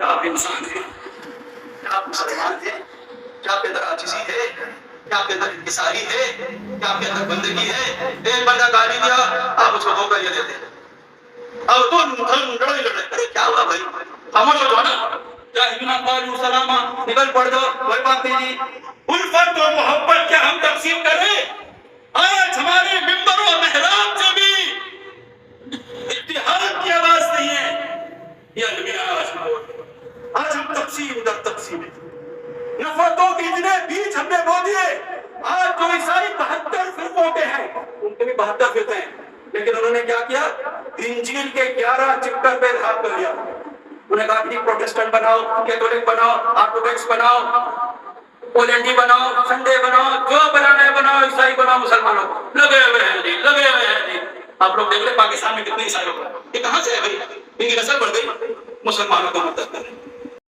کیا آپ انسان ہیں؟ کیا آپ مسلمان ہیں؟ کیا آپ کے اندر عاجزی ہے؟ کیا آپ کے اندر انکساری ہے؟ کیا آپ کے اندر بندگی ہے؟ ایک بندہ گالی دیا آپ اس کو دھوکہ یہ دیتے ہیں اور تو لڑائی لڑائی. ارے کیا ہوا بھائی؟ خاموش ہو جاؤ نا. جاہدنا قالوا سلاما، نکل پڑ دو. کوئی بات نہیں. الفت و محبت کیا ہم تقسیم کریں؟ آج ہمارے ممبر و محراب سے بھی اتحاد کی آواز نہیں ہے. یہ المیاں آج ہم تقسیم در تقسیم نفرتوں کے اتنے بیچ ہم نے بو دیے. آج جو عیسائی 72 فرقوں کے ہیں، ان کے بھی 72 فرقے ہیں، لیکن انہوں نے کیا کیا؟ انجیل کے 11 چپٹر پہ الحاق کر لیا. انہوں نے کہا کہ پروٹسٹنٹ بناؤ، کیتھولک بناؤ، آرتھوڈکس بناؤ، پولینڈی بناؤ، سنڈے بناؤ، جو بنانا ہے بناؤ، عیسائی بناؤ، مسلمانوں لگے ہوئے ہیں جی، لگے ہوئے ہیں جی. آپ لوگ دیکھ لیں پاکستان میں کتنے عیسائی ہو گئے. یہ کہاں سے ہے بھائی؟ ان کی نسل بڑھ گئی. مسلمانوں کو مدد کریں.